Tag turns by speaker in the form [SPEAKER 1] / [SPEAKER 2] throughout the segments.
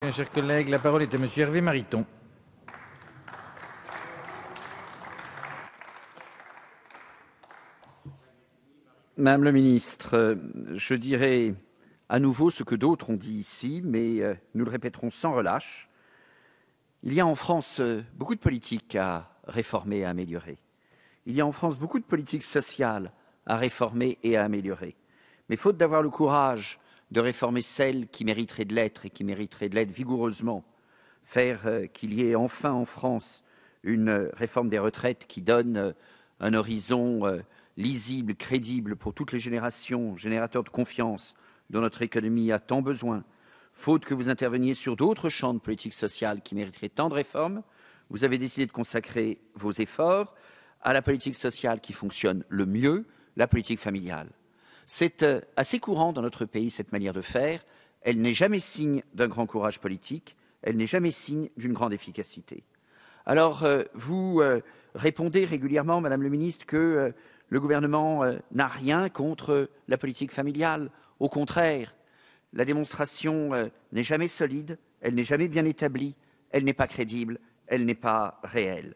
[SPEAKER 1] Mes chers collègues, la parole est à Monsieur Hervé Mariton.
[SPEAKER 2] Madame le ministre, je dirai à nouveau ce que d'autres ont dit ici, mais nous le répéterons sans relâche. Il y a en France beaucoup de politiques à réformer et à améliorer. Il y a en France beaucoup de politiques sociales à réformer et à améliorer. Mais faute d'avoir le courage de réformer celles qui mériteraient de l'être et qui mériteraient de l'être vigoureusement, faire qu'il y ait enfin en France une réforme des retraites qui donne un horizon lisible, crédible pour toutes les générations, générateur de confiance dont notre économie a tant besoin, faute que vous interveniez sur d'autres champs de politique sociale qui mériteraient tant de réformes, vous avez décidé de consacrer vos efforts à la politique sociale qui fonctionne le mieux, la politique familiale. C'est assez courant dans notre pays, cette manière de faire. Elle n'est jamais signe d'un grand courage politique, elle n'est jamais signe d'une grande efficacité. Alors, vous répondez régulièrement, Madame le ministre, que le gouvernement n'a rien contre la politique familiale. Au contraire, la démonstration n'est jamais solide, elle n'est jamais bien établie, elle n'est pas crédible, elle n'est pas réelle.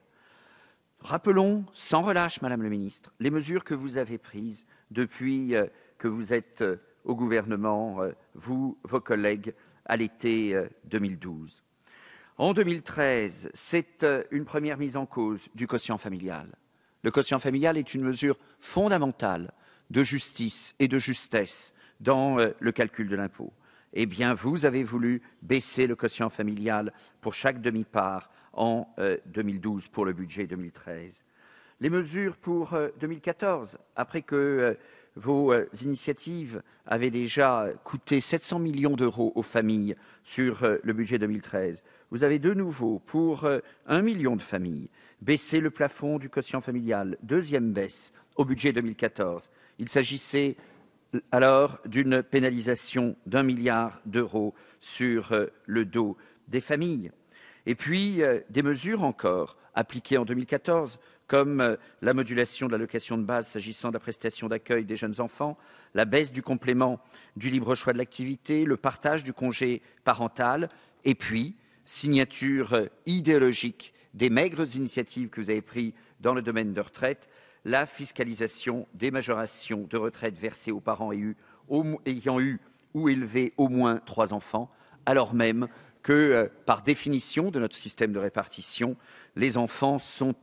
[SPEAKER 2] Rappelons sans relâche, Madame le ministre, les mesures que vous avez prises depuis que vous êtes au gouvernement, vous, vos collègues, à l'été 2012. En 2013, c'est une première mise en cause du quotient familial. Le quotient familial est une mesure fondamentale de justice et de justesse dans le calcul de l'impôt. Eh bien, vous avez voulu baisser le quotient familial pour chaque demi-part en 2012 pour le budget 2013. Les mesures pour 2014, après que vos initiatives avaient déjà coûté 700 millions d'euros aux familles sur le budget 2013, vous avez de nouveau, pour 1 million de familles, baissé le plafond du quotient familial. Deuxième baisse au budget 2014. Il s'agissait alors d'une pénalisation d'1 milliard d'euros sur le dos des familles. Et puis, des mesures encore appliquées en 2014, comme la modulation de l'allocation de base s'agissant de la prestation d'accueil des jeunes enfants, la baisse du complément du libre choix de l'activité, le partage du congé parental, et puis, signature idéologique des maigres initiatives que vous avez prises dans le domaine de retraite, la fiscalisation des majorations de retraite versées aux parents ayant eu ou élevé au moins 3 enfants, alors même que, par définition de notre système de répartition, les enfants sont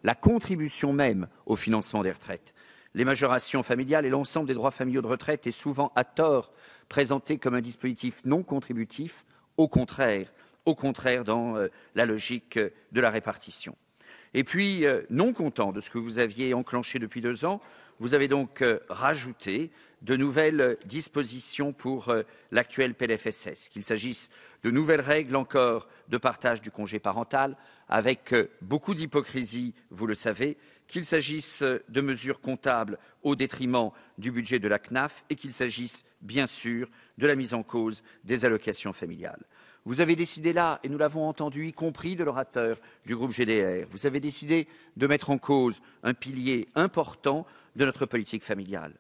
[SPEAKER 2] la contribution même au financement des retraites. Les majorations familiales et l'ensemble des droits familiaux de retraite est souvent à tort présenté comme un dispositif non contributif, au contraire dans la logique de la répartition. Et puis, non content de ce que vous aviez enclenché depuis 2 ans, vous avez donc rajouté de nouvelles dispositions pour l'actuel PLFSS, qu'il s'agisse de nouvelles règles encore de partage du congé parental, avec beaucoup d'hypocrisie, vous le savez, qu'il s'agisse de mesures comptables au détriment du budget de la CNAF et qu'il s'agisse, bien sûr, de la mise en cause des allocations familiales. Vous avez décidé là, et nous l'avons entendu, y compris de l'orateur du groupe GDR, vous avez décidé de mettre en cause un pilier important de notre politique familiale.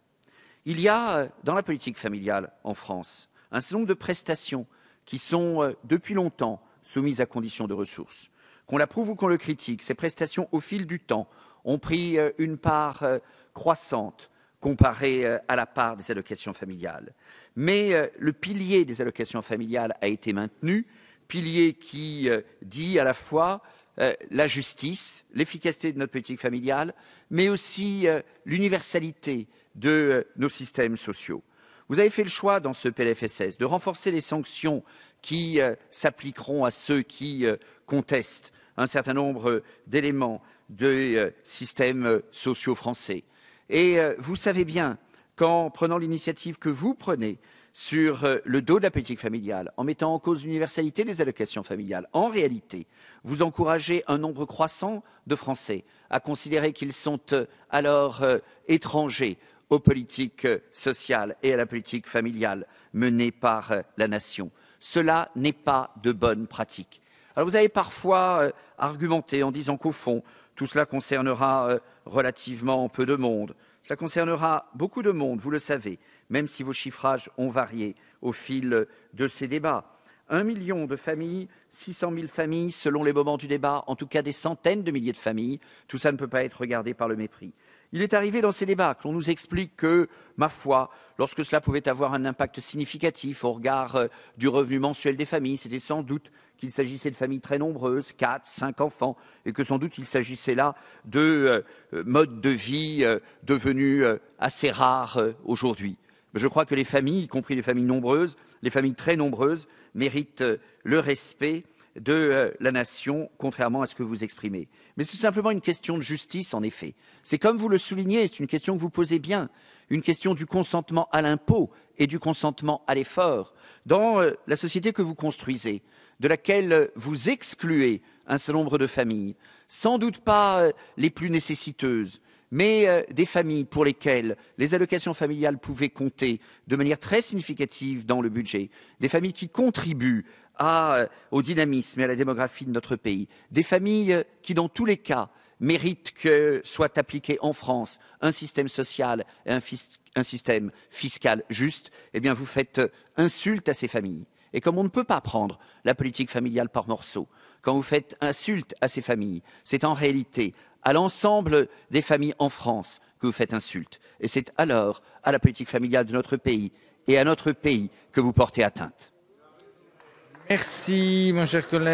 [SPEAKER 2] Il y a, dans la politique familiale en France, un certain nombre de prestations qui sont, depuis longtemps, soumises à conditions de ressources. Qu'on l'approuve ou qu'on le critique, ces prestations, au fil du temps, ont pris une part croissante comparée à la part des allocations familiales. Mais le pilier des allocations familiales a été maintenu, pilier qui dit à la fois la justice, l'efficacité de notre politique familiale, mais aussi l'universalité de nos systèmes sociaux. Vous avez fait le choix dans ce PLFSS de renforcer les sanctions qui s'appliqueront à ceux qui contestent un certain nombre d'éléments des systèmes sociaux français. Et vous savez bien qu'en prenant l'initiative que vous prenez sur le dos de la politique familiale, en mettant en cause l'universalité des allocations familiales, en réalité, vous encouragez un nombre croissant de Français à considérer qu'ils sont alors étrangers aux politiques sociales et à la politique familiale menée par la nation. Cela n'est pas de bonne pratique. Alors vous avez parfois argumenté en disant qu'au fond, tout cela concernera relativement peu de monde. Cela concernera beaucoup de monde, vous le savez, même si vos chiffrages ont varié au fil de ces débats. 1 million de familles, 600 000 familles selon les moments du débat, en tout cas des centaines de milliers de familles. Tout ça ne peut pas être regardé par le mépris. Il est arrivé dans ces débats que l'on nous explique que, ma foi, lorsque cela pouvait avoir un impact significatif au regard du revenu mensuel des familles, c'était sans doute qu'il s'agissait de familles très nombreuses, 4, 5 enfants, et que sans doute il s'agissait là de modes de vie devenus assez rares aujourd'hui. Je crois que les familles, y compris les familles nombreuses, les familles très nombreuses, méritent le respect de la nation, contrairement à ce que vous exprimez. Mais c'est tout simplement une question de justice, en effet. C'est comme vous le soulignez, c'est une question que vous posez bien, une question du consentement à l'impôt et du consentement à l'effort. Dans la société que vous construisez, de laquelle vous excluez un certain nombre de familles, sans doute pas les plus nécessiteuses, mais des familles pour lesquelles les allocations familiales pouvaient compter de manière très significative dans le budget, des familles qui contribuent au dynamisme et à la démographie de notre pays, des familles qui, dans tous les cas, méritent que soit appliqué en France un système social et un système fiscal juste, eh bien vous faites insulte à ces familles. Et comme on ne peut pas prendre la politique familiale par morceaux, quand vous faites insulte à ces familles, c'est en réalité à l'ensemble des familles en France que vous faites insulte. Et c'est alors à la politique familiale de notre pays et à notre pays que vous portez atteinte.
[SPEAKER 1] Merci, mon cher collègue.